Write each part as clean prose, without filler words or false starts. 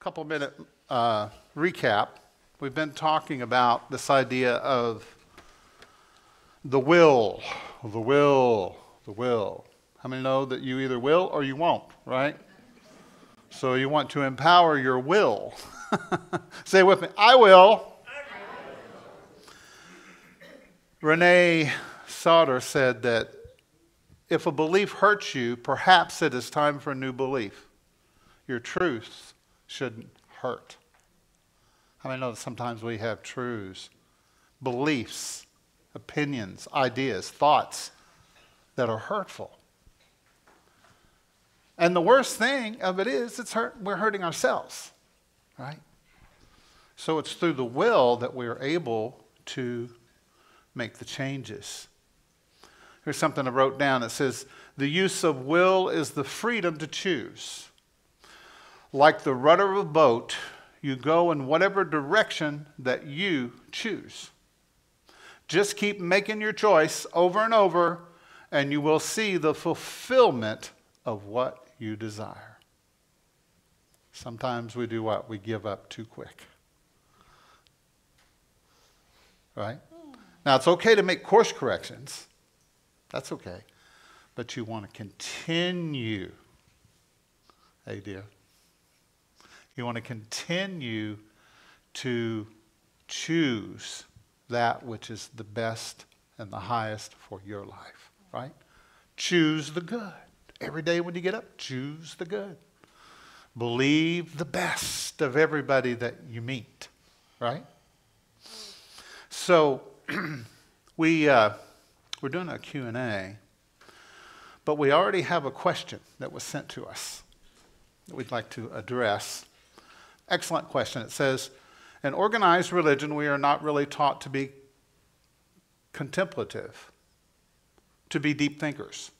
couple minute recap. We've been talking about this idea of the will, the will, the will. How many know that you either will or you won't, right? So you want to empower your will. Say with me, I will. Renee Sauter said that if a belief hurts you, perhaps it is time for a new belief. Your truths shouldn't hurt. How many know that sometimes we have truths, beliefs, opinions, ideas, thoughts that are hurtful? And the worst thing of it is we're hurting ourselves, right? So it's through the will that we're able to make the changes. Here's something I wrote down. It says, the use of will is the freedom to choose. Like the rudder of a boat, you go in whatever direction that you choose. Just keep making your choice over and over, and you will see the fulfillment of what you desire. Sometimes we do what? We give up too quick. Right? Now, it's okay to make course corrections. That's okay. But you want to continue. Hey, dear. You want to continue to choose that which is the best and the highest for your life, right? Choose the good. Every day when you get up, choose the good. Believe the best of everybody that you meet, right? So we're doing a Q&A, but we already have a question that was sent to us that we'd like to address. Excellent question. It says, in organized religion, we are not really taught to be contemplative, to be deep thinkers.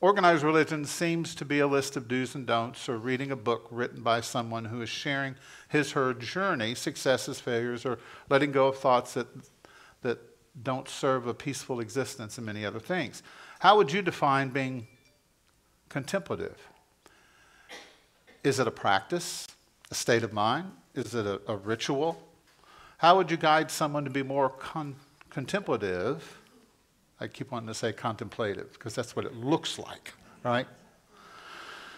Organized religion seems to be a list of do's and don'ts, or reading a book written by someone who is sharing his/her journey, successes, failures, or letting go of thoughts that don't serve a peaceful existence, and many other things. How would you define being contemplative? Is it a practice? A state of mind? Is it a ritual? How would you guide someone to be more contemplative? I keep wanting to say contemplative because that's what it looks like, right?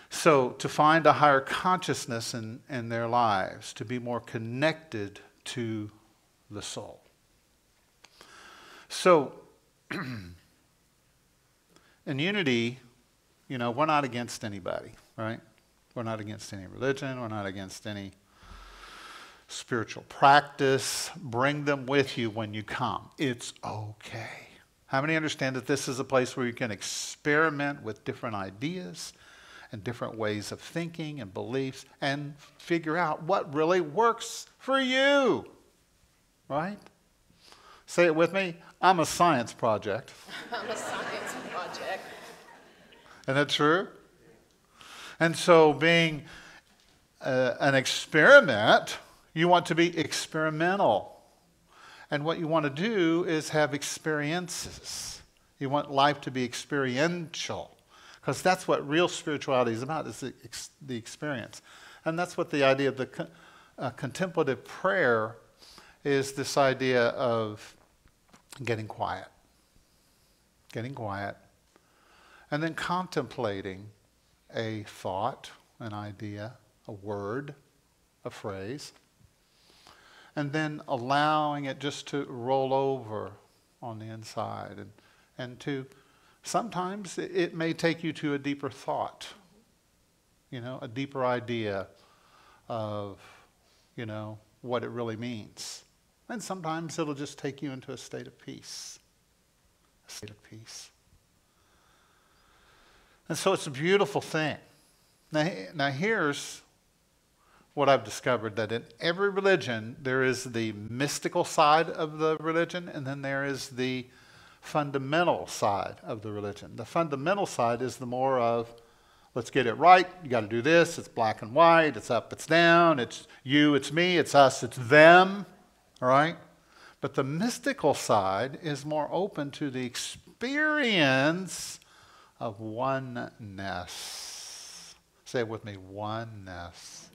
So to find a higher consciousness in their lives, to be more connected to the soul. So in Unity, we're not against anybody, right? We're not against any religion. We're not against any spiritual practice. Bring them with you when you come. It's okay. How many understand that this is a place where you can experiment with different ideas and different ways of thinking and beliefs and figure out what really works for you, right? Say it with me. I'm a science project. I'm a science project. Isn't that true? And so being an experiment, you want to be experimental. And what you want to do is have experiences. You want life to be experiential. Because that's what real spirituality is about, is the experience. And that's what the idea of the contemplative prayer is, this idea of getting quiet. Getting quiet. And then contemplating a thought, an idea, a word, a phrase, and then allowing it just to roll over on the inside. And to, sometimes it may take you to a deeper thought, a deeper idea of, what it really means. And sometimes it'll just take you into a state of peace. A state of peace. And so it's a beautiful thing. Now here's what I've discovered, that in every religion, there is the mystical side of the religion, and then there is the fundamental side of the religion. The fundamental side is the more of, let's get it right, you got to do this, it's black and white, it's up, it's down, it's you, it's me, it's us, it's them, all right? But the mystical side is more open to the experience of oneness. Say it with me, oneness.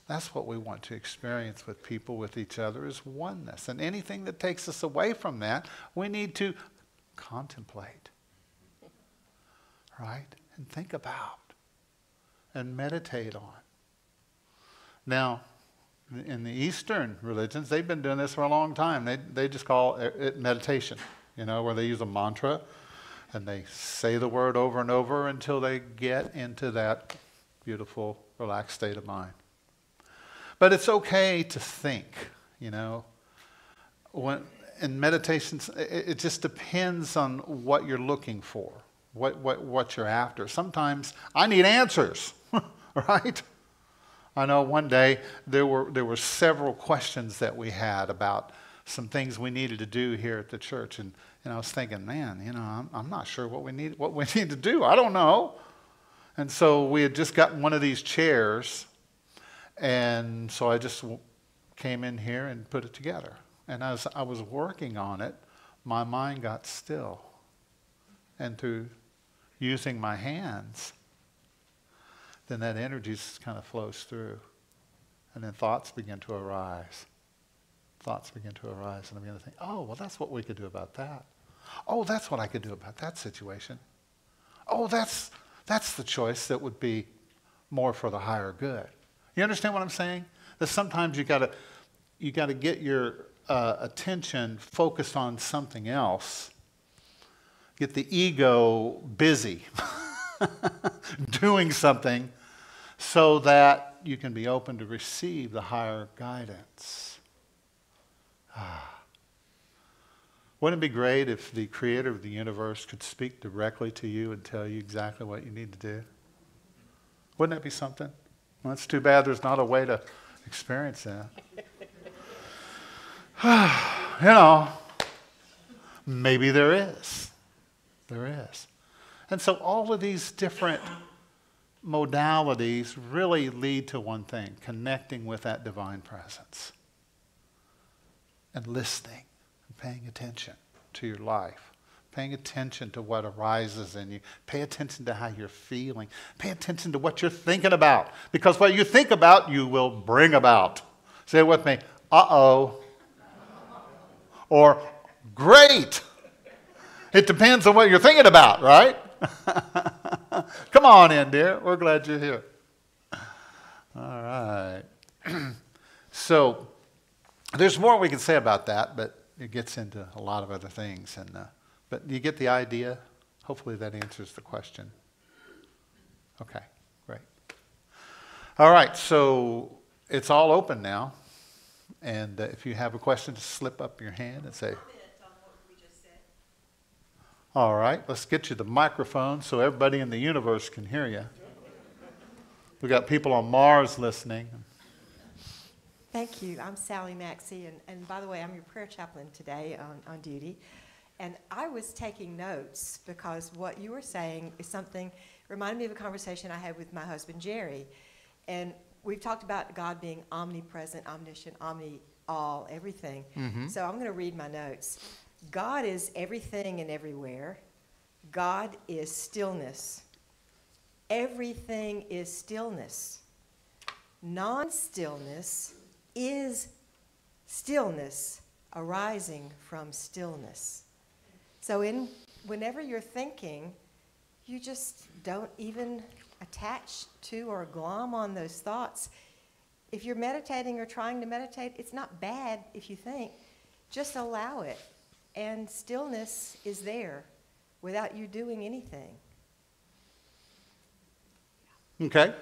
That's what we want to experience with people, with each other, is oneness. And anything that takes us away from that, we need to contemplate, right? And think about and meditate on. Now, in the Eastern religions, they've been doing this for a long time. They just call it meditation, where they use a mantra and they say the word over and over until they get into that beautiful, relaxed state of mind. But it's okay to think, When in meditations, it just depends on what you're looking for, what you're after. Sometimes I need answers, right? I know one day there were several questions that we had about some things we needed to do here at the church, and I was thinking, man, I'm not sure what we need to do. I don't know. And so we had just gotten one of these chairs, and so I just came in here and put it together. And as I was working on it, my mind got still, and through using my hands, then that energy just kind of flows through. And then thoughts begin to arise. Thoughts begin to arise, and I begin to think, oh, well, that's what we could do about that. Oh, that's what I could do about that situation. Oh, that's the choice that would be more for the higher good. You understand what I'm saying? That sometimes you got to get your attention focused on something else. Get the ego busy doing something, so that you can be open to receive the higher guidance. Wouldn't it be great if the creator of the universe could speak directly to you and tell you exactly what you need to do? Wouldn't that be something? Well, it's too bad there's not a way to experience that. Maybe there is. There is. And so all of these different modalities really lead to one thing: connecting with that divine presence and listening and paying attention to your life, paying attention to what arises in you. Pay attention to how you're feeling. Pay attention to what you're thinking about, because what you think about, you will bring about. Say it with me: uh-oh. Or great. It depends on what you're thinking about, right? Come on in, dear. We're glad you're here. All right. So there's more we can say about that, but it gets into a lot of other things. But you get the idea? Hopefully that answers the question. Okay, great. All right, so it's all open now. And if you have a question, just slip up your hand and say. All right, let's get you the microphone so everybody in the universe can hear you. We got people on Mars listening. Thank you. I'm Sally Maxey, and by the way, I'm your prayer chaplain today on duty. And I was taking notes because what you were saying is something, reminded me of a conversation I had with my husband, Jerry. And we've talked about God being omnipresent, omniscient, all, everything. Mm-hmm. So I'm going to read my notes. God is everything and everywhere. God is stillness. Everything is stillness. Non-stillness is stillness arising from stillness. So whenever you're thinking, you just don't even attach to or glom on those thoughts. If you're meditating or trying to meditate, it's not bad if you think. Just allow it. And stillness is there without you doing anything. Okay.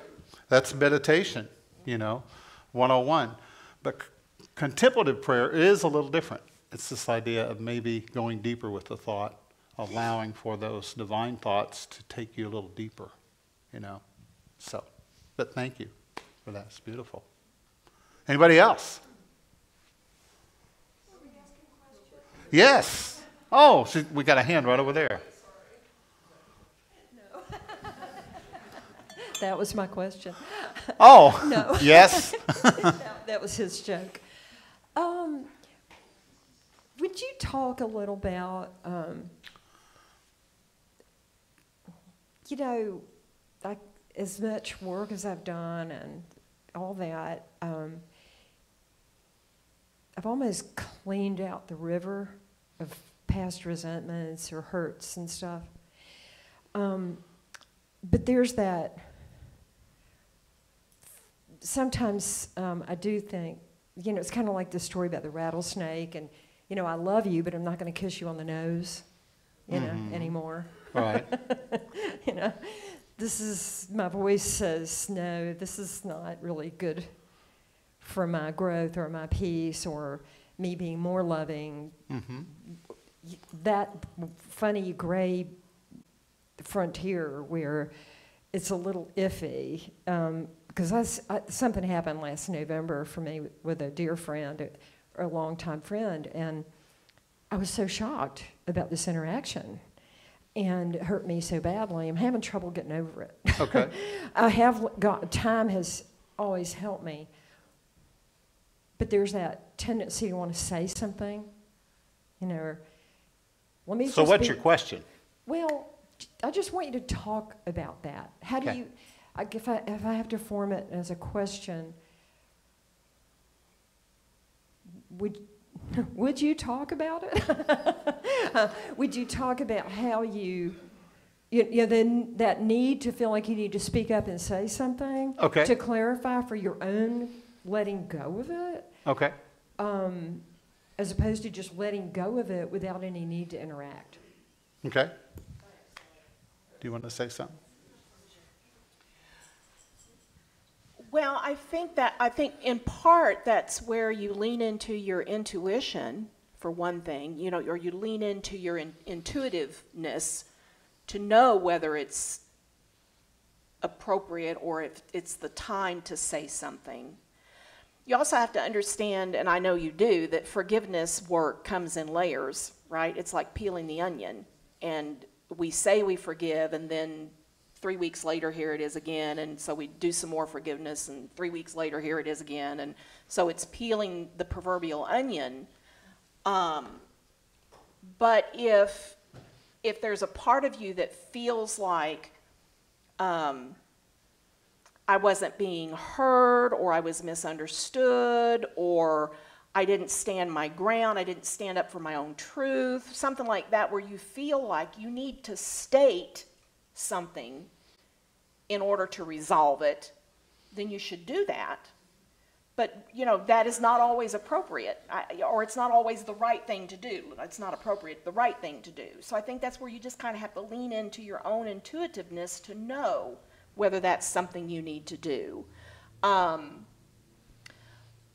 That's meditation, 101. But contemplative prayer is a little different. It's this idea of maybe going deeper with the thought, allowing for those divine thoughts to take you a little deeper, So, but thank you for that. It's beautiful. Anybody else? Yes. Oh, we got a hand right over there. No. That was my question. Oh. No. Yes. That was his joke. Would you talk a little about, like as much work as I've done and all that, I've almost cleaned out the river of past resentments or hurts and stuff. But there's that, sometimes I do think, you know, it's kind of like the story about the rattlesnake, and, you know, I love you, but I'm not going to kiss you on the nose, you know, anymore. Right. You know, this is, my voice says, no, this is not really good for my growth or my peace or me being more loving. That funny gray frontier where it's a little iffy, because something happened last November for me with a dear friend, a longtime friend, and I was so shocked about this interaction, and it hurt me so badly. I'm having trouble getting over it. Okay. Time has always helped me, but there's that tendency to want to say something, you know, or let me So just what's be- your question? Well, I just want you to talk about that. How do Okay. you, if I have to form it as a question, would you talk about it? Would you talk about how you know, then that need to feel like you need to speak up and say something Okay. to clarify for your own letting go of it, Okay. as opposed to just letting go of it without any need to interact? Okay. Do you want to say something? Well, I think in part that's where you lean into your intuition, for one thing, you know, or you lean into your intuitiveness to know whether it's appropriate or if it's the time to say something. You also have to understand, and I know you do, that forgiveness work comes in layers, right? It's like peeling the onion. And we say we forgive, and then 3 weeks later, here it is again, and so we do some more forgiveness, and 3 weeks later, here it is again, and so it's peeling the proverbial onion. But if there's a part of you that feels like I wasn't being heard, or I was misunderstood, or I didn't stand my ground, I didn't stand up for my own truth, something like that, where you feel like you need to state something in order to resolve it, then you should do that. But, you know, that is not always appropriate, or it's not always the right thing to do. It's not appropriate, the right thing to do. So I think that's where you just kind of have to lean into your own intuitiveness to know whether that's something you need to do.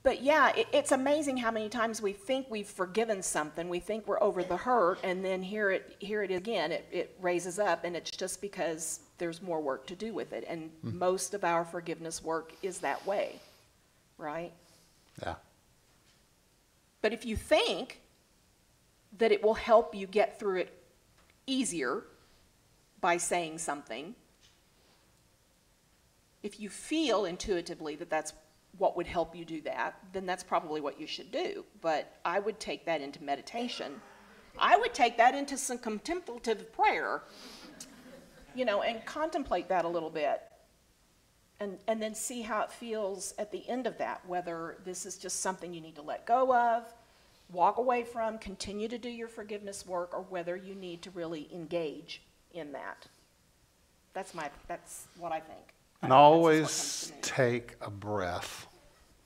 But yeah, it's amazing how many times we think we've forgiven something, we think we're over the hurt, and then here it is again, it raises up, and it's just because there's more work to do with it. And most of our forgiveness work is that way, right? Yeah. But if you think that it will help you get through it easier by saying something, if you feel intuitively that that's what would help you do that, then that's probably what you should do. But I would take that into meditation. I would take that into some contemplative prayer, you know, and contemplate that a little bit. And then see how it feels at the end of that, whether this is just something you need to let go of, walk away from, continue to do your forgiveness work, or whether you need to really engage in that. That's what I think. And That's always what comes to me. take a breath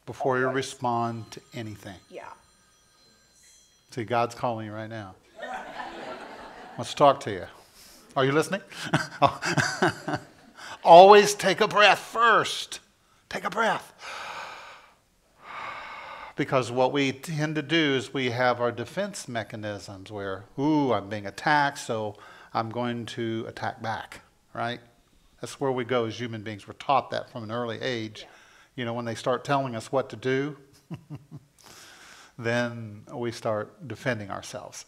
before you Always. respond to anything. Yeah. See, God's calling you right now. Wants to talk to you. Are you listening? Always take a breath first. Take a breath. Because what we tend to do is we have our defense mechanisms where, ooh, I'm being attacked, so I'm going to attack back, right? That's where we go as human beings. We're taught that from an early age. Yeah. You know, when they start telling us what to do, then we start defending ourselves.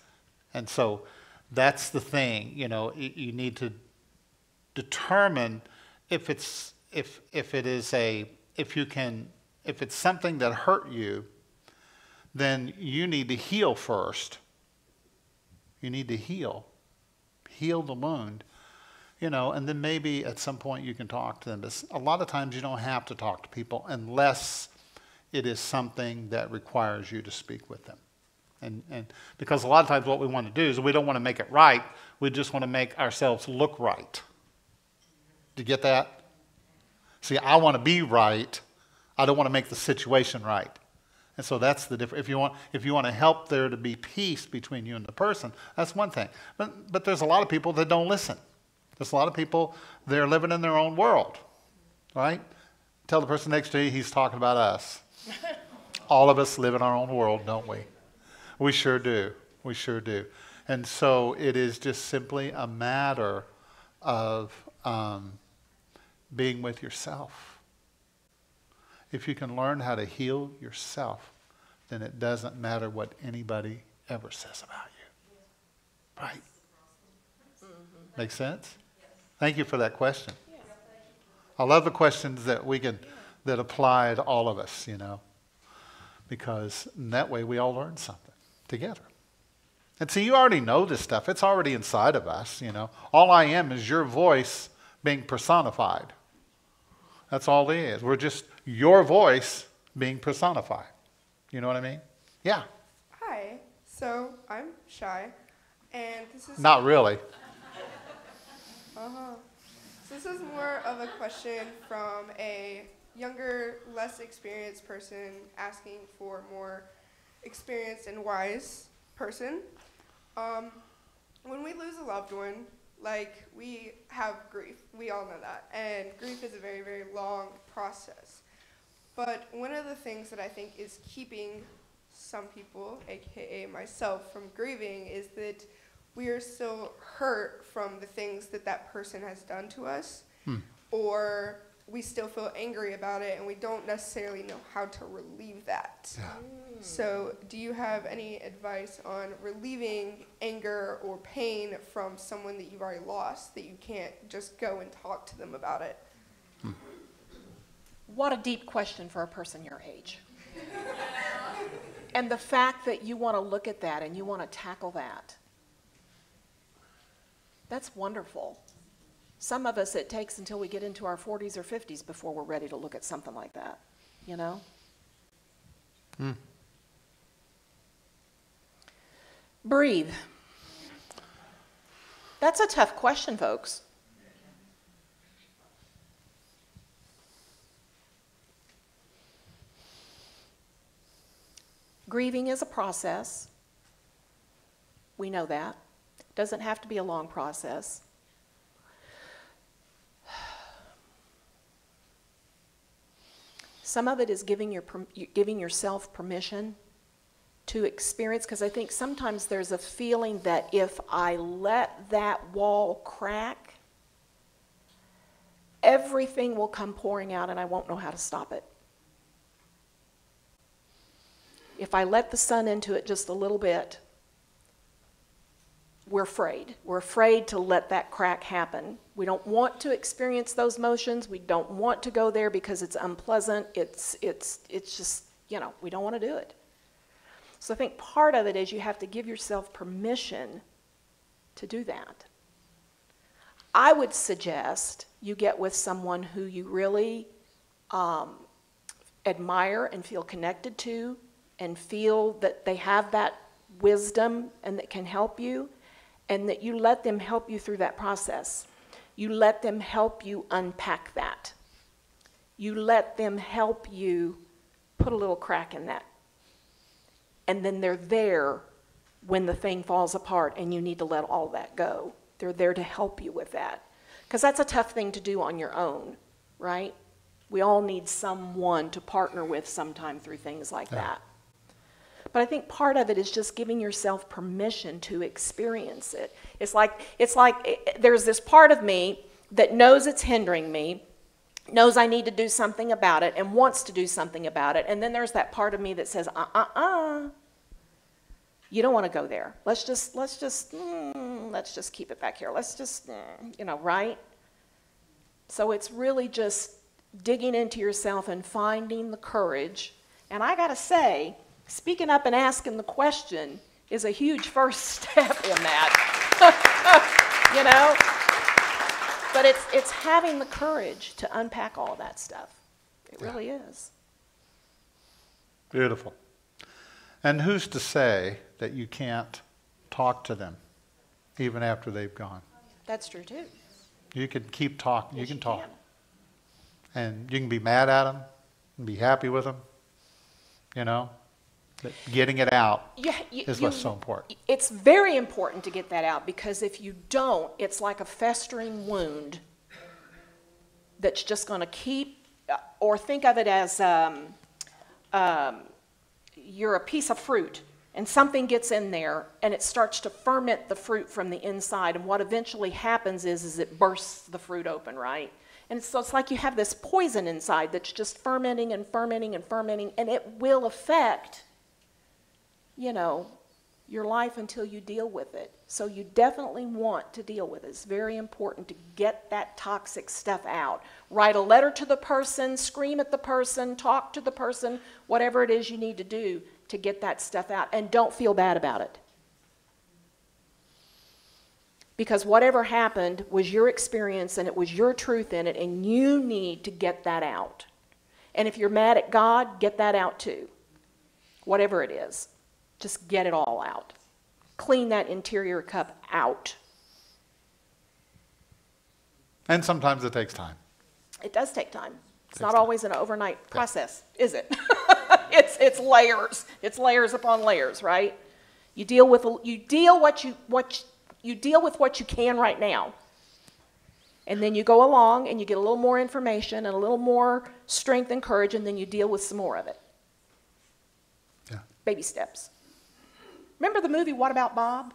And so that's the thing, you know, you need to determine if it's something that hurt you, then you need to heal first. You need to heal the wound, you know, and then maybe at some point you can talk to them. But a lot of times you don't have to talk to people unless it is something that requires you to speak with them. And because a lot of times what we want to do is we don't want to make it right. We just want to make ourselves look right. Do you get that? See, I want to be right. I don't want to make the situation right. And so that's the difference. If you want to help there to be peace between you and the person, that's one thing. But there's a lot of people that don't listen. There's a lot of people, they're living in their own world, right? Tell the person next to you, he's talking about us. All of us live in our own world, don't we? We sure do. We sure do. And so it is just simply a matter of being with yourself. If you can learn how to heal yourself, then it doesn't matter what anybody ever says about you. Right? Make sense? Thank you for that question. I love the questions that that apply to all of us, you know, because in that way we all learn something together. And see, you already know this stuff. It's already inside of us, you know. All I am is your voice being personified. That's all it is. We're just your voice being personified. You know what I mean? Yeah. Hi. So I'm Shy, and this is Not really. So this is more of a question from a younger, less experienced person asking for more experienced and wise person. When we lose a loved one, like, we have grief. We all know that. And grief is a very, very long process. But one of the things that I think is keeping some people, aka myself, from grieving is that we are still hurt from the things that that person has done to us, or we still feel angry about it and we don't necessarily know how to relieve that. Yeah. So do you have any advice on relieving anger or pain from someone that you've already lost, that you can't just go and talk to them about it? What a deep question for a person your age. And the fact that you want to look at that and you want to tackle that, that's wonderful. Some of us, it takes until we get into our 40s or 50s before we're ready to look at something like that, you know? Breathe. That's a tough question, folks. Grieving is a process. We know that. It doesn't have to be a long process. Some of it is giving yourself permission to experience, because I think sometimes there's a feeling that if I let that wall crack, everything will come pouring out and I won't know how to stop it. If I let the sun into it just a little bit, we're afraid. We're afraid to let that crack happen. We don't want to experience those motions. We don't want to go there because it's unpleasant. It's just, you know, we don't want to do it. So I think part of it is you have to give yourself permission to do that. I would suggest you get with someone who you really admire and feel connected to and feel that they have that wisdom and that can help you, and that you let them help you through that process. You let them help you unpack that. You let them help you put a little crack in that. And then they're there when the thing falls apart and you need to let all that go. They're there to help you with that. Because that's a tough thing to do on your own, right? We all need someone to partner with sometime through things like that. But I think part of it is just giving yourself permission to experience it. It's like there's this part of me that knows it's hindering me, knows I need to do something about it, and wants to do something about it. And then there's that part of me that says, you don't want to go there. Let's just keep it back here. Let's just, you know, right? So it's really just digging into yourself and finding the courage. And I got to say, speaking up and asking the question is a huge first step in that. You know? But it's having the courage to unpack all that stuff. It really is. Beautiful. And who's to say that you can't talk to them even after they've gone? That's true too. You can keep talking. Yes, You can talk. And you can be mad at them and be happy with them. You know? But getting it out is what's so important. It's very important to get that out, because if you don't, it's like a festering wound that's just going to keep, or think of it as you're a piece of fruit and something gets in there and it starts to ferment the fruit from the inside, and what eventually happens is it bursts the fruit open, right? And so it's like you have this poison inside that's just fermenting and fermenting and fermenting, and it will affect, you know, your life until you deal with it. So you definitely want to deal with it. It's very important to get that toxic stuff out. Write a letter to the person, scream at the person, talk to the person, whatever it is you need to do to get that stuff out. And don't feel bad about it. Because whatever happened was your experience and it was your truth in it, and you need to get that out. And if you're mad at God, get that out too. Whatever it is. Just get it all out. Clean that interior cup out. And sometimes it takes time. It does take time. It's Takes not time. always an overnight process, is it? It's layers. It's layers upon layers, right? You deal with what you deal with what you can right now. And then you go along and you get a little more information and a little more strength and courage, and then you deal with some more of it. Yeah. Baby steps. Remember the movie What About Bob?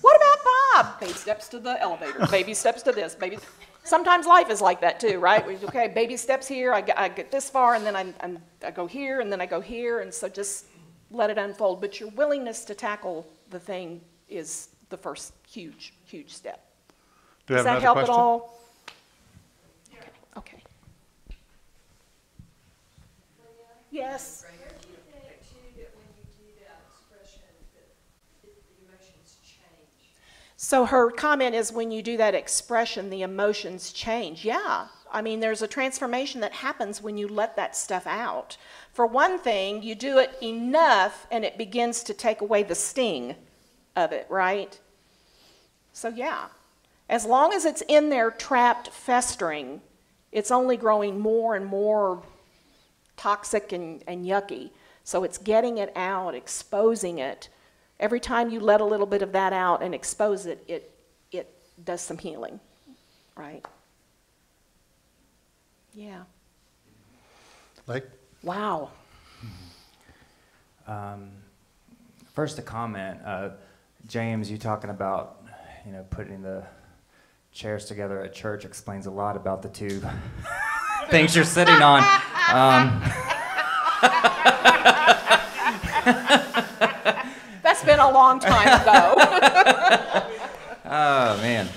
What about Bob? Baby steps to the elevator. Baby steps to this. Baby. Sometimes life is like that too, right? Okay, baby steps here. I get this far, and then I go here, and then I go here, and so just let it unfold. But your willingness to tackle the thing is the first huge, huge step. Do you Does have that another help question? at all? Okay. Yes. Where do you think, too, that when you do that expression, that the emotions change? So her comment is, when you do that expression, the emotions change. Yeah. I mean, there's a transformation that happens when you let that stuff out. For one thing, you do it enough and it begins to take away the sting of it, right? So yeah, as long as it's in there trapped, festering, it's only growing more and more toxic and yucky. So it's getting it out, exposing it. Every time you let a little bit of that out and expose it, it does some healing, right? Yeah. Like? Wow. First, a comment. James, you talking about, putting the chairs together at church explains a lot about the two things you're sitting on. That's been a long time ago. Oh, man.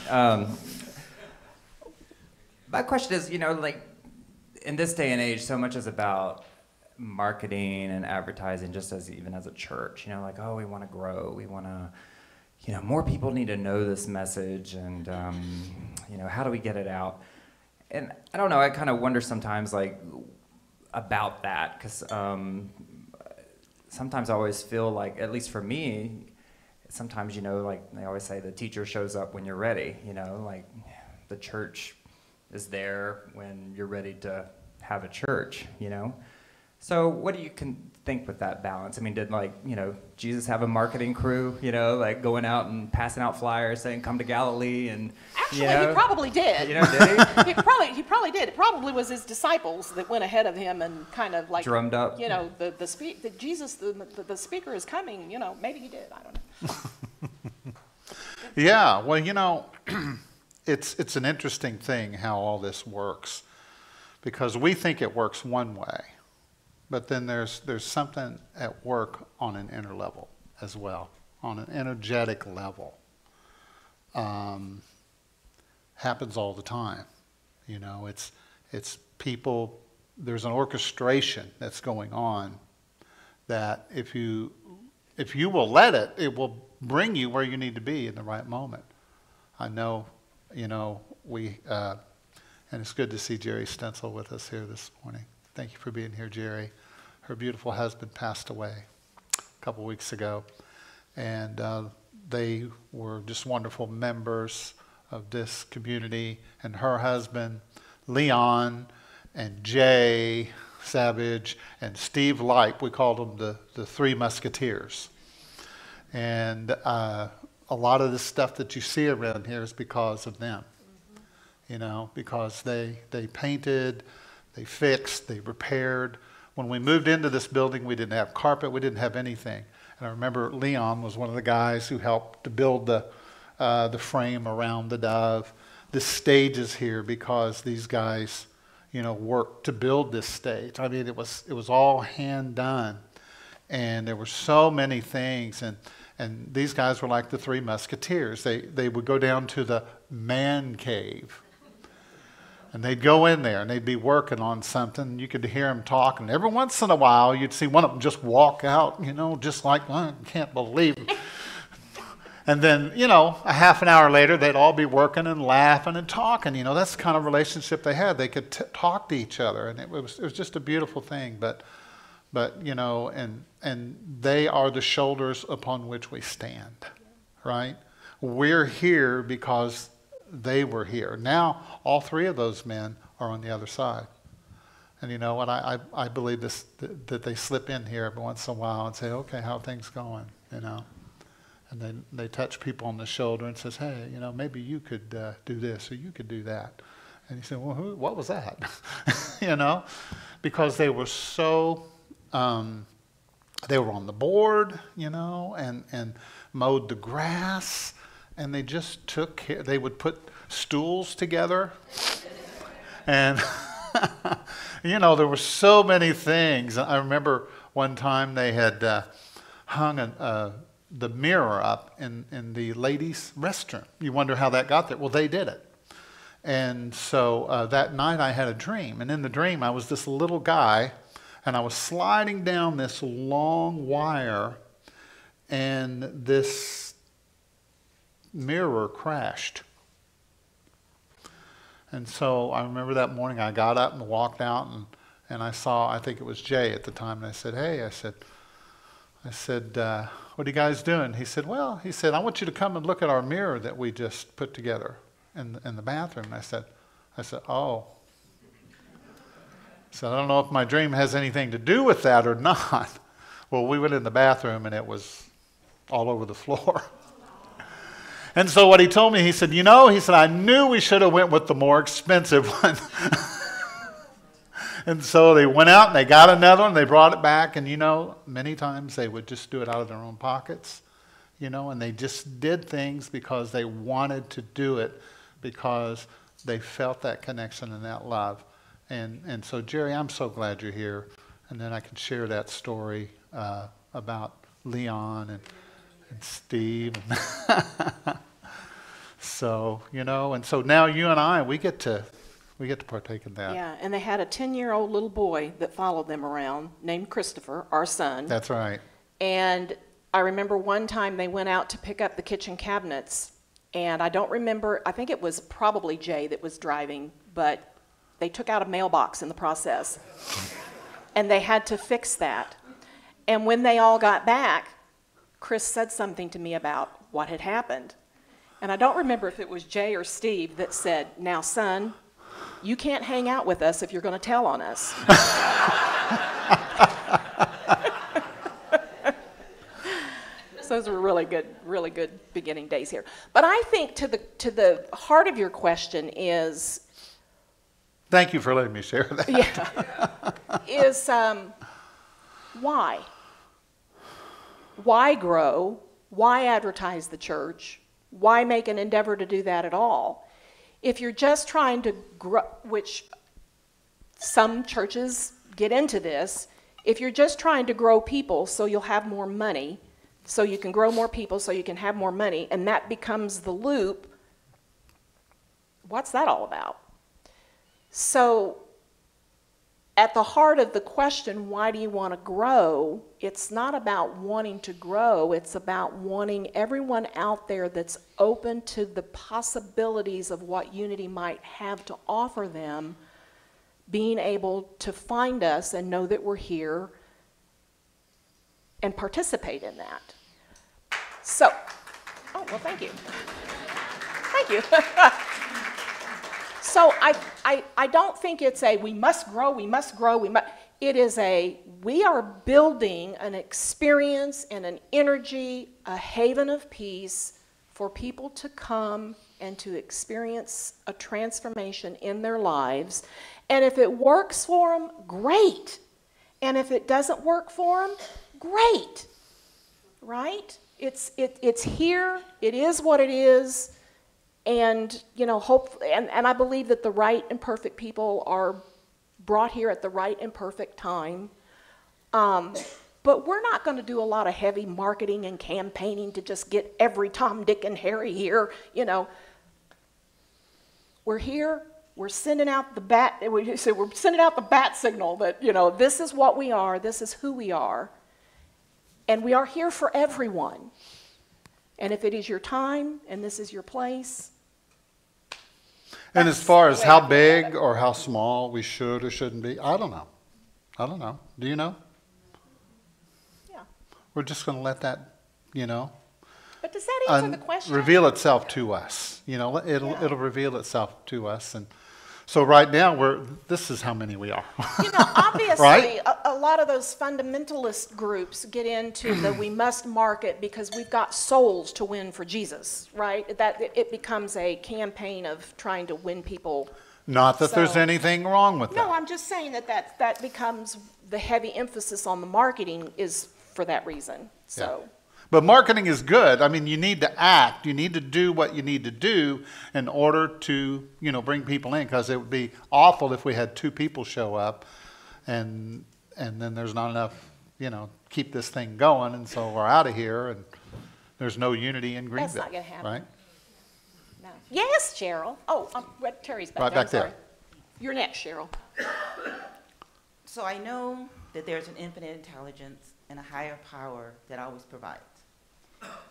My question is, in this day and age, so much is about marketing and advertising, just even as a church. We want to grow. We want to, more people need to know this message, and, how do we get it out? And I don't know, I kind of wonder sometimes, about that, because sometimes I always feel like, at least for me, sometimes, they always say the teacher shows up when you're ready, the church is there when you're ready to have a church, So what do you think with that balance? I mean, did Jesus have a marketing crew, going out and passing out flyers saying, "Come to Galilee," and Actually, he probably did. did he? He probably did. It probably was his disciples that went ahead of him and kind of drummed up. Jesus, the speaker is coming. Maybe he did. I don't know. Yeah, well, it's an interesting thing how all this works, because we think it works one way, but then there's something at work on an inner level as well, on an energetic level. Happens all the time. It's people, there's an orchestration that's going on that if you will let it will bring you where you need to be in the right moment. I know, and it's good to see Jerry Stencil with us here this morning. Thank you for being here, Jerry. Her beautiful husband passed away a couple weeks ago, and they were just wonderful members of this community. And her husband, Leon, and Jay Savage, and Steve Lipe, we called them the Three Musketeers. And a lot of the stuff that you see around here is because of them. You know, because they painted, they fixed, they repaired. When we moved into this building, we didn't have carpet, we didn't have anything. And I remember Leon was one of the guys who helped to build the frame around the Dove. This stage is here because these guys, you know, worked to build this stage. I mean, it was all hand done, and there were so many things. And these guys were like the Three Musketeers. They would go down to the man cave. And they'd go in there and they'd be working on something. You could hear them talking. Every once in a while, you'd see one of them just walk out, you know, just like, I can't believe it. And then, you know, a half an hour later, they'd all be working and laughing and talking. You know, that's the kind of relationship they had. They could talk to each other, and it was just a beautiful thing. But you know, and they are the shoulders upon which we stand, right? We're here because they were here. Now, all three of those men are on the other side. And you know what, I believe this, that they slip in here every once in a while and say, okay, how are things going, you know? And then they touch people on the shoulder and says, hey, you know, maybe you could do this or you could do that. And you say, well, what was that? You know, because they were so, they were on the board, you know, and mowed the grass. And they just took care. They would put stools together. And, you know, there were so many things. I remember one time they had hung the mirror up in the ladies' restroom. You wonder how that got there. Well, they did it. And so that night I had a dream. And in the dream, I was this little guy, and I was sliding down this long wire, and this mirror crashed. And so I remember that morning I got up and walked out, and I saw, I think it was Jay at the time, and I said, hey, I said, what are you guys doing? He said, I want you to come and look at our mirror that we just put together in the bathroom. And I said, oh. So I don't know if my dream has anything to do with that or not. Well, we went in the bathroom and it was all over the floor. And so what he told me, he said, I knew we should have went with the more expensive one. And so they went out and they got another one, they brought it back, and many times they would just do it out of their own pockets, and they just did things because they wanted to do it, because they felt that connection and that love. And so, Jerry, I'm so glad you're here. And then I can share that story about Leon and Steve. So, and so now you and I, we get to partake in that. Yeah, and they had a 10-year-old little boy that followed them around named Christopher, our son. That's right. And I remember one time they went out to pick up the kitchen cabinets, and I don't remember, I think it was probably Jay that was driving, but they took out a mailbox in the process. And they had to fix that. And when they all got back, Chris said something to me about what had happened. And I don't remember if it was Jay or Steve that said, now, son, you can't hang out with us if you're going to tell on us. So those were really good beginning days here. But I think to the heart of your question is... Thank you for letting me share that. Yeah. Is why? Why grow? Why advertise the church? Why make an endeavor to do that at all? If you're just trying to grow, which some churches get into this, if you're just trying to grow people so you'll have more money, so you can grow more people so you can have more money, and that becomes the loop, what's that all about? So, at the heart of the question, why do you want to grow? It's not about wanting to grow. It's about wanting everyone out there that's open to the possibilities of what Unity might have to offer them, being able to find us and know that we're here and participate in that. So, oh, well, thank you. Thank you. So I don't think it's a we must grow, we must grow, it is a we are building an experience and an energy, a haven of peace for people to come and to experience a transformation in their lives. And if it works for them, great. And if it doesn't work for them, great. Right? It's here, it is what it is. And, you know, and I believe that the right and perfect people are brought here at the right and perfect time. But we're not going to do a lot of heavy marketing and campaigning to just get every Tom, Dick, and Harry here. You know, we're here. We're sending out the bat. We're sending out the bat signal that, you know, this is what we are. This is who we are. And we are here for everyone. And if it is your time and this is your place. And as far as how big or how small we should or shouldn't be, I don't know. I don't know. Do you know? Yeah. We're just going to let that, you know, But does that answer the question? reveal itself to us. You know, it'll reveal itself to us. And so right now this is how many we are. You know, obviously, Right? a lot of those fundamentalist groups get into the we must market because we've got souls to win for Jesus, right? That it becomes a campaign of trying to win people. Not that there's So- anything wrong with that. No, I'm just saying that becomes the heavy emphasis on the marketing is for that reason. So. Yeah. But marketing is good. I mean, you need to act. You need to do what you need to do in order to, you know, bring people in. Because it would be awful if we had 2 people show up, and then there's not enough, you know, keep this thing going, and so we're out of here, and there's no unity in Greenville. That's not gonna happen. Right? No. Yes, Cheryl. Oh, Terry's back Right there. back there. I'm sorry. You're next, Cheryl. So I know that there's an infinite intelligence and a higher power that always provides.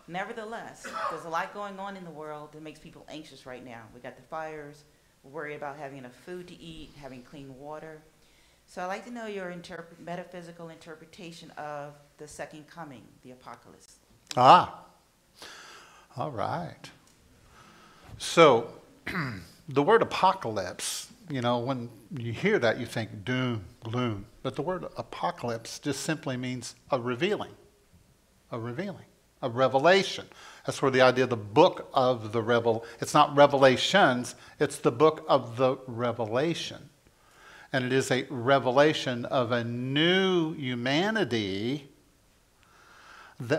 Nevertheless, there's a lot going on in the world that makes people anxious right now. We got the fires, we're worried about having enough food to eat, having clean water. So I'd like to know your metaphysical interpretation of the second coming, the apocalypse. Ah. All right. So the word apocalypse, you know, when you hear that, you think doom, gloom. But the word apocalypse just simply means a revealing, a revelation. That's where the idea of the book of the it's not Revelations, it's the book of the Revelation. And it is a revelation of a new humanity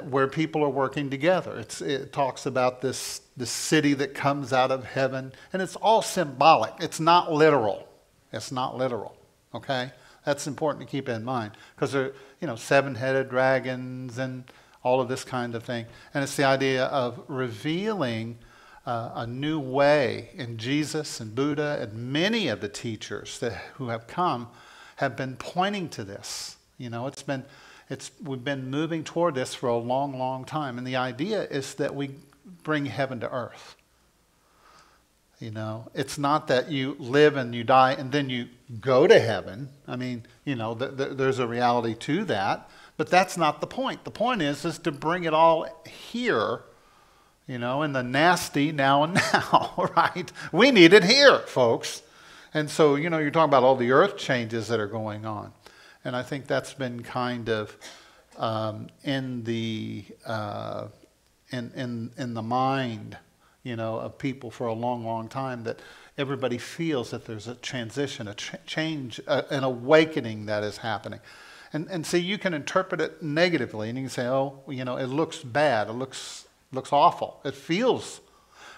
where people are working together. It talks about this city that comes out of heaven, and it's all symbolic. It's not literal. It's not literal. Okay, that's important to keep in mind because there, you know, 7-headed dragons and all of this kind of thing, and it's the idea of revealing a new way. In Jesus and Buddha and many of the teachers who have come have been pointing to this. You know, we've been moving toward this for a long, long time. And the idea is that we bring heaven to earth. You know, it's not that you live and you die and then you go to heaven. I mean, you know, there's a reality to that. But that's not the point. The point is to bring it all here, you know, in the nasty now and now, right? We need it here, folks. And so, you know, you're talking about all the earth changes that are going on. And I think that's been kind of in the mind, you know, of people for a long, long time, that everybody feels that there's a transition, a change, an awakening that is happening. And see, you can interpret it negatively, and you can say, oh, you know, it looks bad, it looks awful, it feels.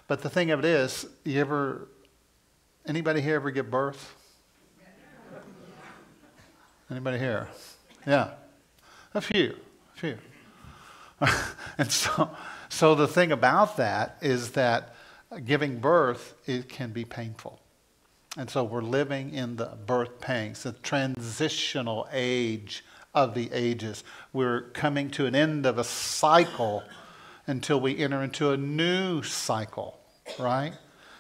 But the thing of it is, anybody here ever give birth? Anybody here? Yeah, a few. And so the thing about that is that giving birth, it can be painful. And so we're living in the birth pangs, the transitional age of the ages. We're coming to an end of a cycle until we enter into a new cycle, right?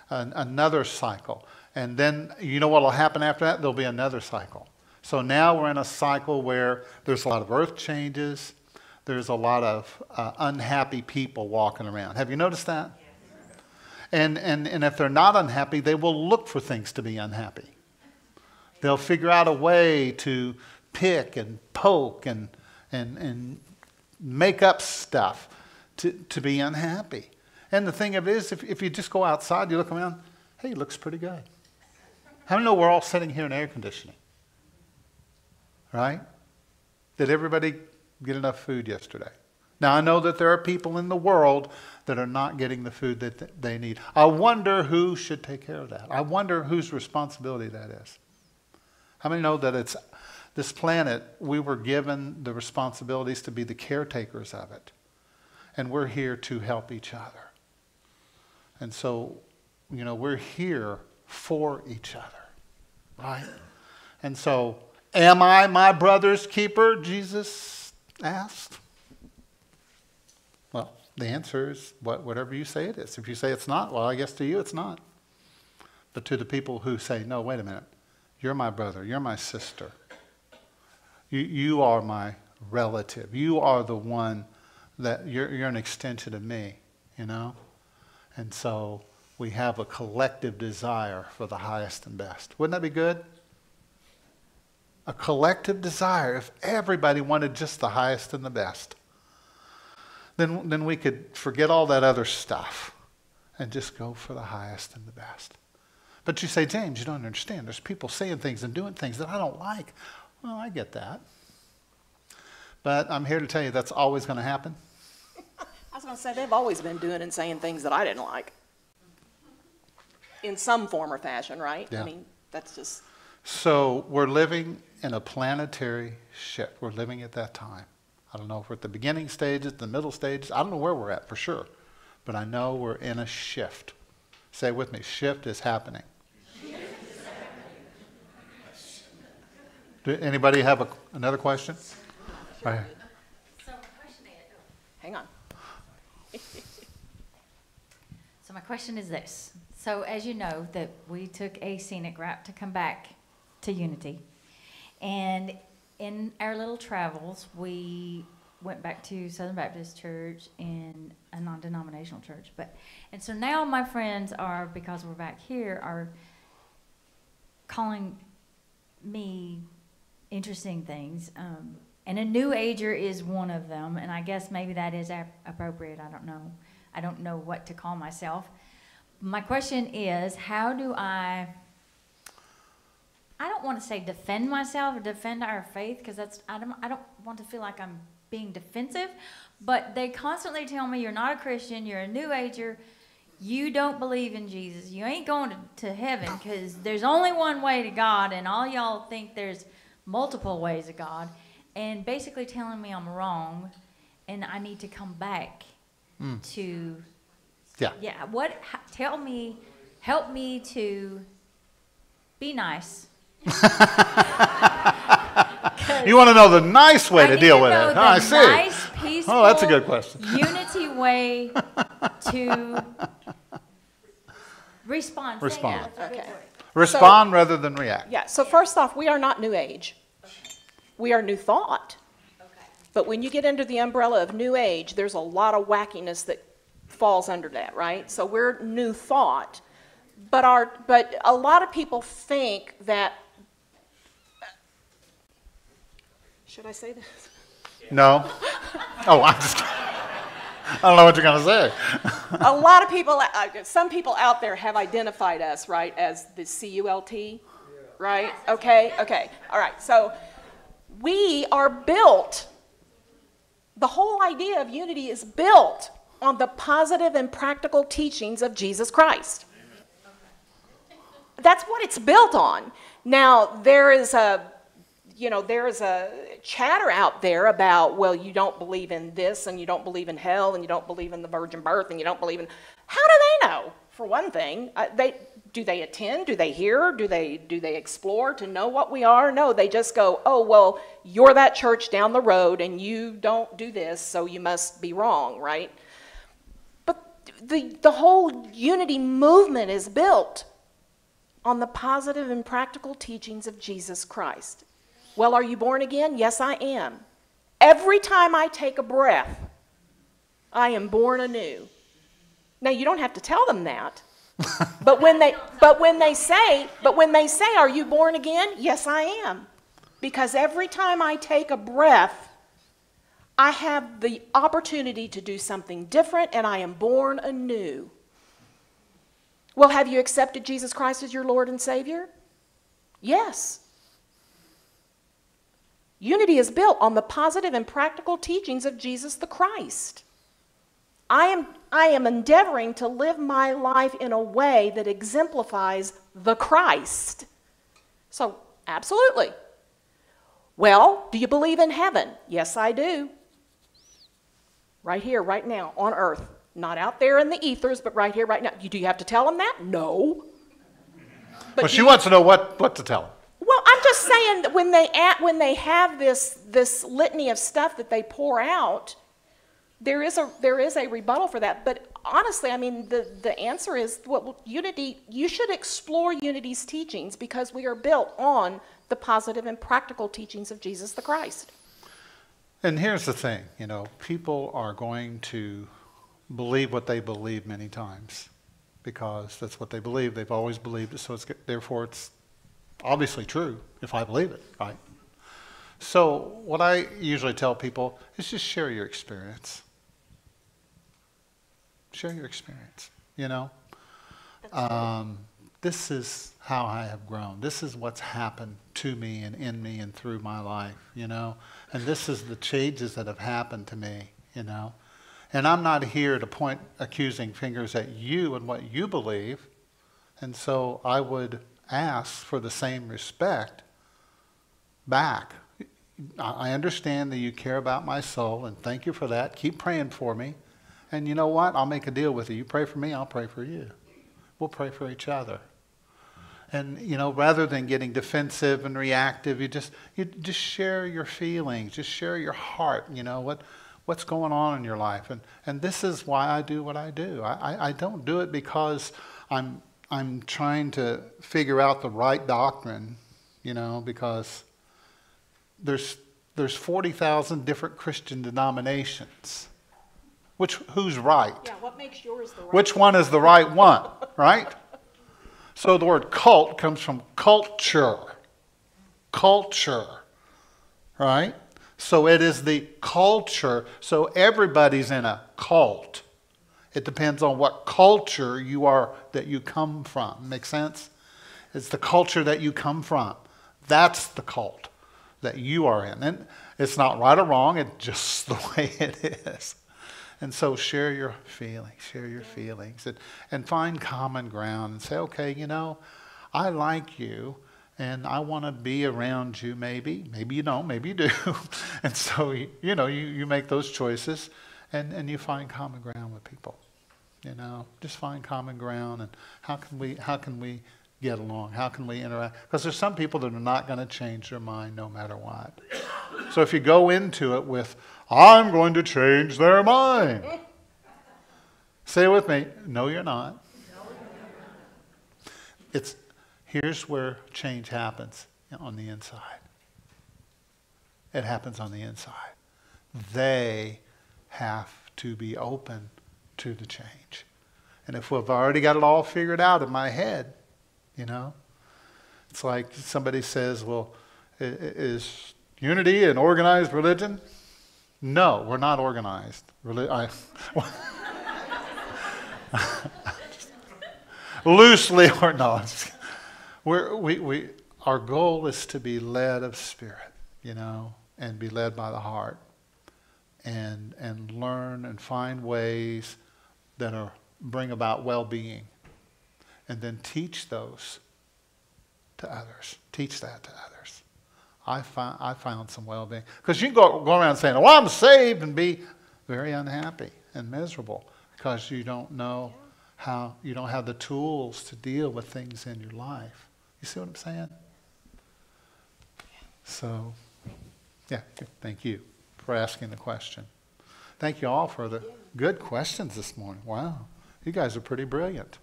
Another cycle. And then, you know what will happen after that? There'll be another cycle. So now we're in a cycle where there's a lot of earth changes. There's a lot of unhappy people walking around. Have you noticed that? And if they're not unhappy, they will look for things to be unhappy. They'll figure out a way to pick and poke and make up stuff to be unhappy. And the thing of it is, if you just go outside, you look around, hey, it looks pretty good. How many know we're all sitting here in air conditioning? Right? Did everybody get enough food yesterday? Now, I know that there are people in the world that are not getting the food that they need. I wonder who should take care of that. I wonder whose responsibility that is. How many know that it's this planet, we were given the responsibilities to be the caretakers of it. And we're here to help each other. And so, you know, we're here for each other, right? And so, am I my brother's keeper? Jesus asked. Well, the answer is whatever you say it is. If you say it's not, well, I guess to you it's not. But to the people who say, no, wait a minute, you're my brother, you're my sister. You are my relative. You are the one that you're an extension of me, you know? And so we have a collective desire for the highest and best. Wouldn't that be good? A collective desire. If everybody wanted just the highest and the best, then we could forget all that other stuff and just go for the highest and the best. But you say, James, you don't understand. There's people saying things and doing things that I don't like. Well, I get that. But I'm here to tell you that's always going to happen. I was going to say, they've always been doing and saying things that I didn't like. In some form or fashion, right? Yeah. I mean, that's just... So we're living in a planetary shift. We're living at that time. I don't know if we're at the beginning stages, the middle stages. I don't know where we're at for sure. But I know we're in a shift. Say it with me. Shift is happening. Do anybody have another question? Right here. So my question is, Hang on. so my question is this. So as you know, that we took a scenic route to come back to Unity. And in our little travels, we went back to Southern Baptist Church and a non-denominational church. And so now my friends are, because we're back here, are calling me interesting things. And a New Ager is one of them, and I guess maybe that is appropriate. I don't know. I don't know what to call myself. My question is, how do I don't want to say defend myself or defend our faith, because I don't want to feel like I'm being defensive, but they constantly tell me, you're not a Christian, you're a New Ager, you don't believe in Jesus, you ain't going to heaven because there's only one way to God, and all y'all think there's multiple ways of God, and basically telling me I'm wrong and I need to come back to help me to be nice. You want to know the nice way to deal with it. Oh, I see. Nice, peaceful, Oh, that's a good question. Unity way to respond. Respond. Okay. Respond rather than react. Yeah, so first off, we are not New Age. We are New Thought. But when you get under the umbrella of New Age, there's a lot of wackiness that falls under that, right? So we're New Thought. But a lot of people think that, should I say this? No? Oh, I'm just I don't know what you're going to say. A lot of people, some people out there have identified us, right, as the CULT, right? Okay, all right. So we are built, the whole idea of unity is built on the positive and practical teachings of Jesus Christ. That's what it's built on. Now, there is a chatter out there about, well, you don't believe in this, and you don't believe in hell, and you don't believe in the virgin birth, and you don't believe in... How do they know? for one thing. Do they attend? Do they hear? Do they explore to know what we are? No, they just go, oh, well, you're that church down the road and you don't do this, so you must be wrong, right? But the whole unity movement is built on the positive and practical teachings of Jesus Christ. Well, are you born again? Yes, I am. Every time I take a breath, I am born anew. Now, you don't have to tell them that. But when they say, are you born again? Yes, I am. Because every time I take a breath, I have the opportunity to do something different, and I am born anew. Well, have you accepted Jesus Christ as your Lord and Savior? Yes. Unity is built on the positive and practical teachings of Jesus the Christ. I am endeavoring to live my life in a way that exemplifies the Christ. So, absolutely. Well, do you believe in heaven? Yes, I do. Right here, right now, on earth. Not out there in the ethers, but right here, right now. Do you have to tell them that? No. But she wants to know what to tell them. Well, I'm just saying that when they have this litany of stuff that they pour out, there is a rebuttal for that. But honestly, I mean, the answer is, unity. You should explore unity's teachings because we are built on the positive and practical teachings of Jesus the Christ. And here's the thing, people are going to believe what they believe many times because that's what they believe. They've always believed it, so therefore it's obviously true if I believe it, right? So what I usually tell people is just share your experience. Share your experience, This is how I have grown. This is what's happened to me and in me and through my life, And this is the changes that have happened to me, And I'm not here to point accusing fingers at you and what you believe. And so I would ask for the same respect back. I understand that you care about my soul, and thank you for that. Keep praying for me. And you know what? I'll make a deal with you. You pray for me, I'll pray for you. We'll pray for each other. And, rather than getting defensive and reactive, you just share your feelings. Just share your heart, what's going on in your life. And this is why I do what I do. I don't do it because I'm trying to figure out the right doctrine, because there's 40,000 different Christian denominations. Who's right? Yeah, what makes yours the right? Which one is the right one, right? So the word cult comes from culture. Culture, right? So it is the culture. So everybody's in a cult. It depends on what culture you are, that you come from. Make sense? It's the culture that you come from. That's the cult that you are in. And it's not right or wrong. It's just the way it is. And so share your feelings, and find common ground and say, okay, I like you and I want to be around you maybe you don't, maybe you do. And so, you make those choices and you find common ground with people, just find common ground. And how can we get along? How can we interact? Because there's some people that are not going to change their mind no matter what. So if you go into it with, I'm going to change their mind. Say it with me. No, you're not. Here's where change happens on the inside. It happens on the inside. They have to be open to the change. And if we've already got it all figured out in my head, it's like somebody says, well, is unity an organized religion? No, we're not organized. Loosely or not. Our goal is to be led of Spirit, and be led by the heart, and learn and find ways that bring about well-being, and then teach those to others. Teach that to others. I found some well-being. Because you can go around saying, well, I'm saved, and be very unhappy and miserable because you don't know how you don't have the tools to deal with things in your life. You see what I'm saying? So, yeah, thank you for asking the question. Thank you all for the good questions this morning. Wow, you guys are pretty brilliant.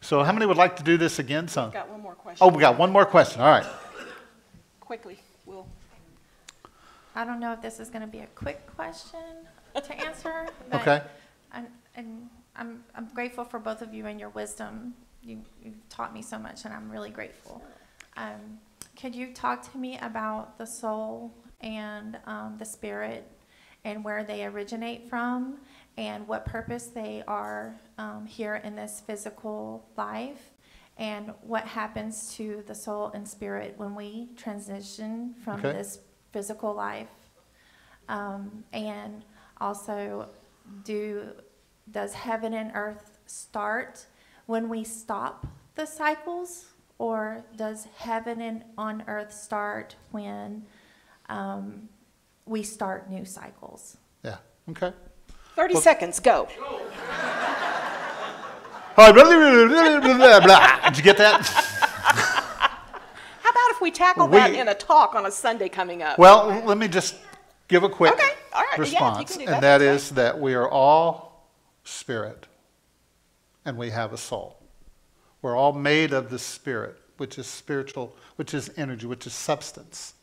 So how many would like to do this again? Son? Got one more question. Oh, we got one more question. All right. Quickly, we'll. I don't know if this is going to be a quick question to answer. But Okay. I'm grateful for both of you and your wisdom. You've taught me so much, and I'm really grateful. Could you talk to me about the soul and the spirit and where they originate from and what purpose they are here in this physical life, and what happens to the soul and spirit when we transition from Okay. this physical life? And also, does heaven and earth start when we stop the cycles, or does heaven and on earth start when we start new cycles? Yeah. Okay. 30 seconds, go. All right. Did you get that? How about if we tackle that in a talk on a Sunday coming up? Well, let me just give a quick Okay, all right, yeah, if you response, can do and that, that that's is that we are all spirit, and we have a soul. We're all made of the spirit, which is spiritual, which is energy, which is substance.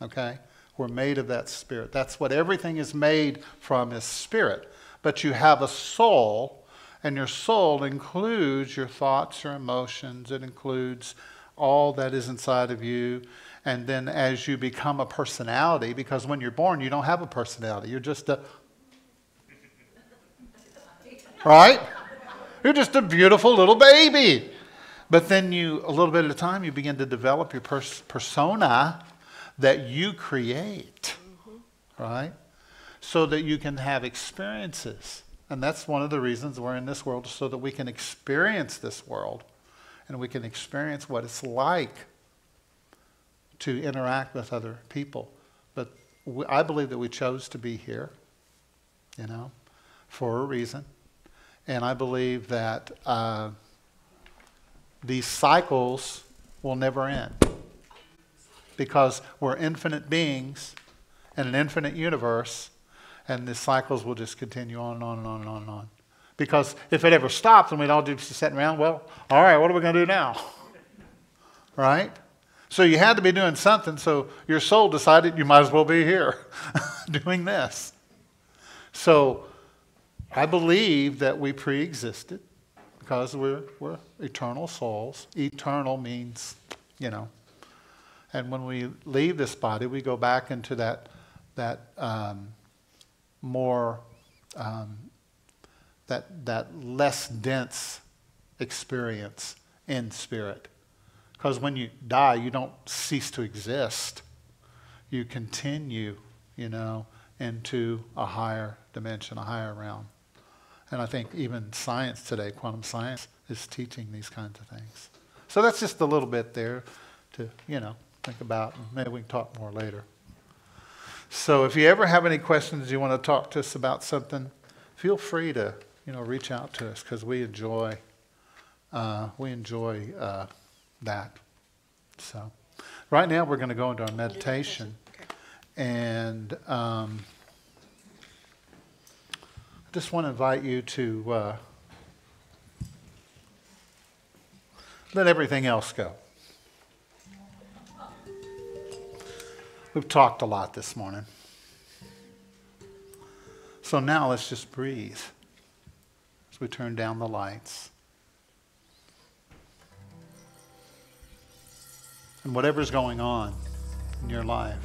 Okay? We're made of that spirit. That's what everything is made from, is spirit. But you have a soul, and your soul includes your thoughts, your emotions. It includes all that is inside of you. And then as you become a personality, because when you're born, you don't have a personality. You're just a... Right? You're just a beautiful little baby. But then you, a little bit at a time, you begin to develop your persona that you create, right? So that you can have experiences. And that's one of the reasons we're in this world, so that we can experience this world. And we can experience what it's like to interact with other people. But I believe that we chose to be here, you know, for a reason. And I believe that these cycles will never end, because we're infinite beings in an infinite universe, and the cycles will just continue on and on and on and on and on. Because if it ever stopped and we'd all just be sitting around, well, all right, what are we going to do now? Right? So you had to be doing something, so your soul decided you might as well be here doing this. So I believe that we pre-existed, because we're eternal souls. Eternal means, you know. And when we leave this body, we go back into that less dense experience in spirit. Because when you die, you don't cease to exist. You continue, you know, into a higher dimension, a higher realm. And I think even science today, quantum science, is teaching these kinds of things. So that's just a little bit there to, you know, think about. And maybe we can talk more later. So if you ever have any questions, you want to talk to us about something, feel free to, you know, reach out to us, because we enjoy that. So right now we're going to go into our meditation. Okay. And I just want to invite you to let everything else go. We've talked a lot this morning. So now let's just breathe as we turn down the lights. And whatever's going on in your life,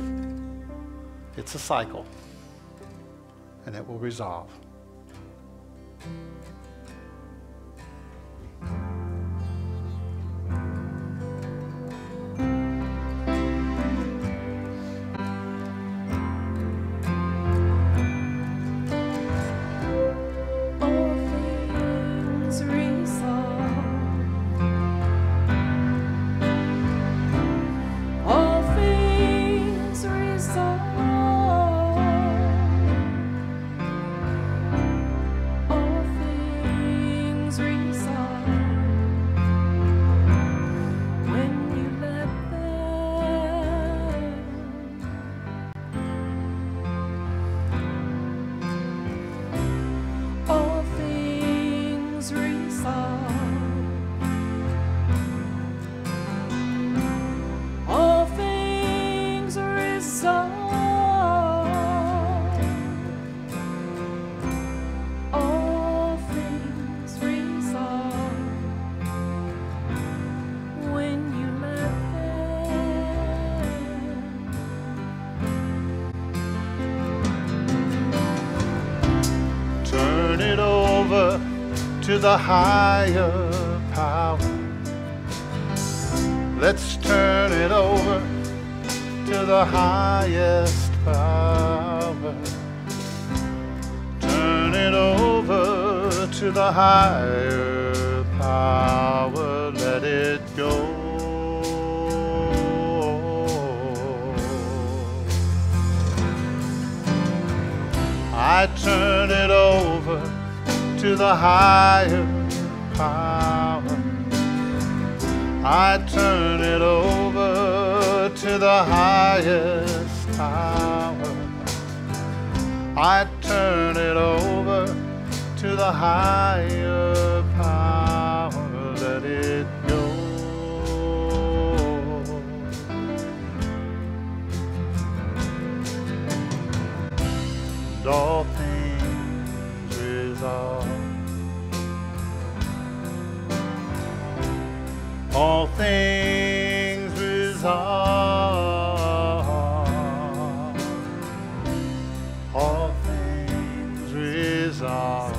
it's a cycle, and it will resolve. All things to the higher power. Let's turn it over to the highest power. Turn it over to the higher power. Let it go. I turn it over to the higher power. I turn it over to the highest power. I turn it over to the higher power. Let it go. And all things resolve. All things resolve. All things resolve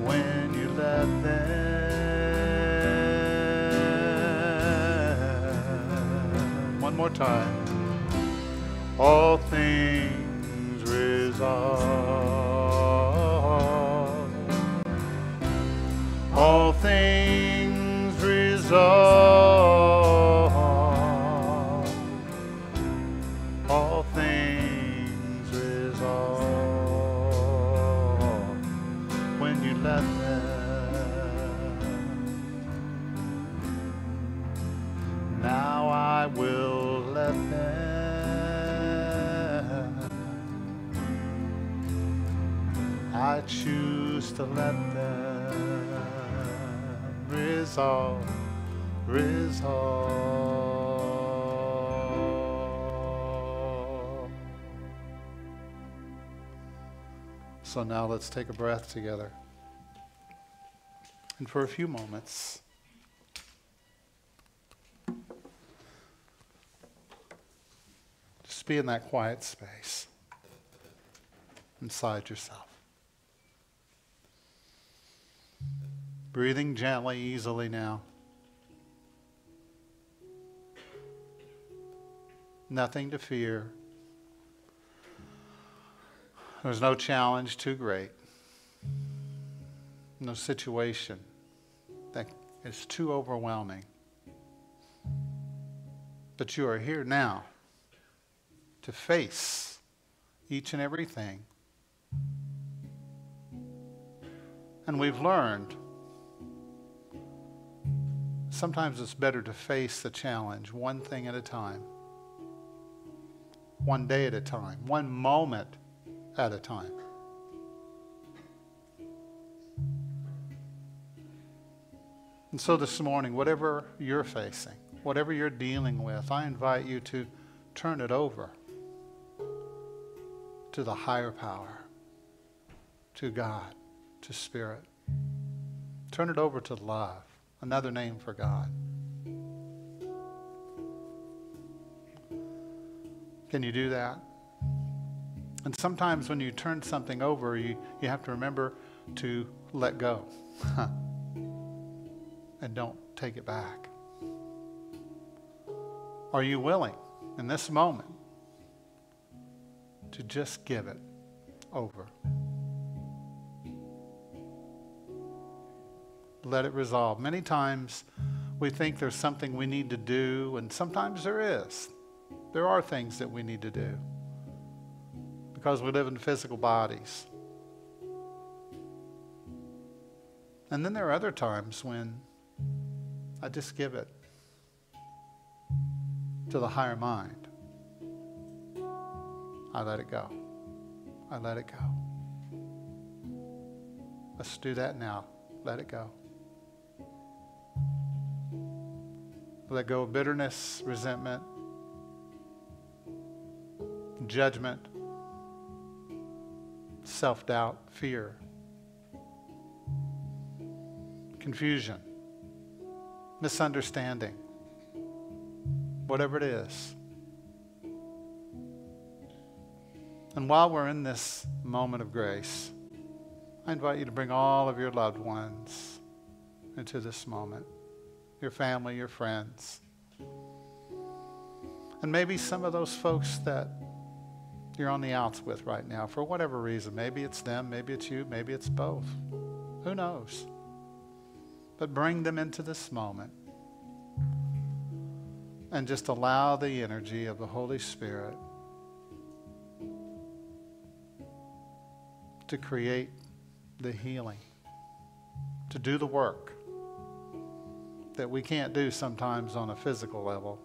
when you let them. One more time. All things resolve. All things resolve. All things resolve when you let them. Now I will let them. I choose to let them resolve, resolve. So now let's take a breath together. And for a few moments, just be in that quiet space inside yourself. Breathing gently, easily now. Nothing to fear. There's no challenge too great. No situation that is too overwhelming. But you are here now to face each and everything. And we've learned sometimes it's better to face the challenge one thing at a time, one day at a time, one moment at a time. And so this morning, whatever you're facing, whatever you're dealing with, I invite you to turn it over to the higher power, to God, to Spirit. Turn it over to love, another name for God. Can you do that? And sometimes when you turn something over, you have to remember to let go. And don't take it back. Are you willing in this moment to just give it over? Let it resolve. Many times we think there's something we need to do, and sometimes there is. There are things that we need to do because we live in physical bodies. And then there are other times when I just give it to the higher mind. I let it go. I let it go. Let's do that now. Let it go. Let go of bitterness, resentment, judgment, self-doubt, fear, confusion, misunderstanding, whatever it is. And while we're in this moment of grace, I I invite you to bring all of your loved ones into this moment, your family, your friends. And maybe some of those folks that you're on the outs with right now for whatever reason. Maybe it's them, maybe it's you, maybe it's both. Who knows? But bring them into this moment and just allow the energy of the Holy Spirit to create the healing, to do the work that we can't do sometimes on a physical level.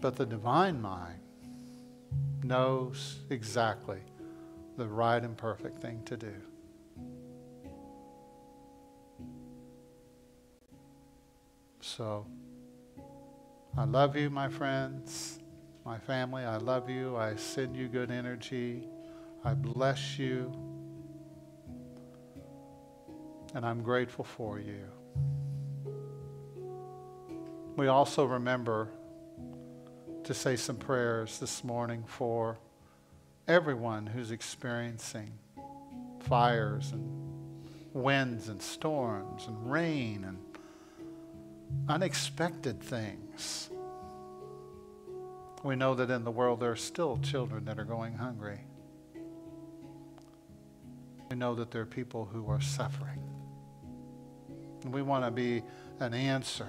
But the divine mind knows exactly the right and perfect thing to do. So, I love you, my friends, my family. I love you. I send you good energy. I bless you. And I'm grateful for you. We also remember to say some prayers this morning for everyone who's experiencing fires and winds and storms and rain and unexpected things. We know that in the world there are still children that are going hungry. We know that there are people who are suffering. And we want to be an answer.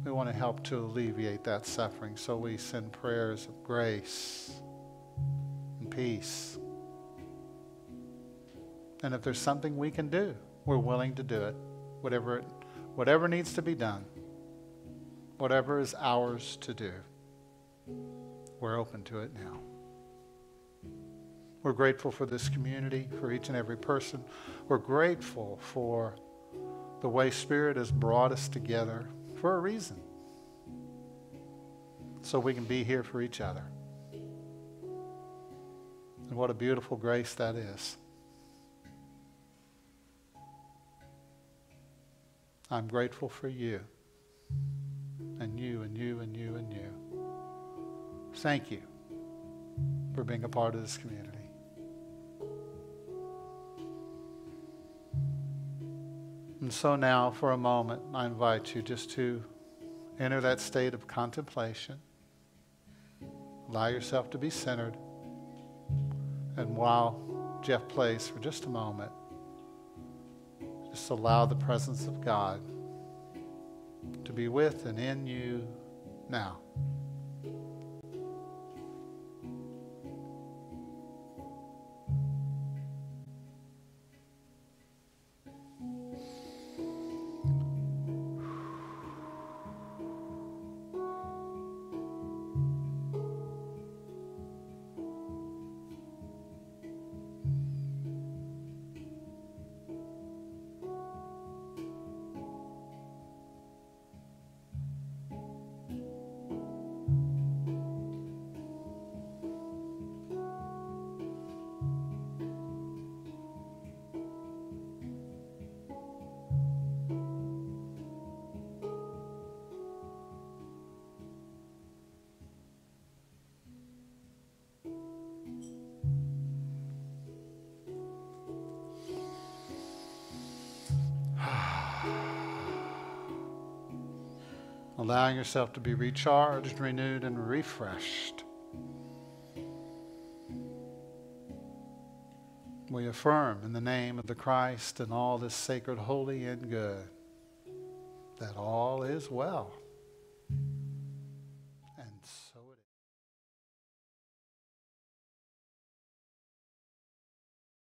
We want to help to alleviate that suffering. So we send prayers of grace and peace. And if there's something we can do, we're willing to do it. Whatever needs to be done, whatever is ours to do, we're open to it now. We're grateful for this community, for each and every person. We're grateful for the way Spirit has brought us together for a reason, so we can be here for each other. And what a beautiful grace that is. I'm grateful for you, and you, and you, and you, and you. Thank you for being a part of this community. And so now, for a moment, I invite you just to enter that state of contemplation. Allow yourself to be centered. And while Jeff plays for just a moment, just allow the presence of God to be with and in you now. Allowing yourself to be recharged, renewed, and refreshed. We affirm in the name of the Christ and all this sacred, holy, and good that all is well.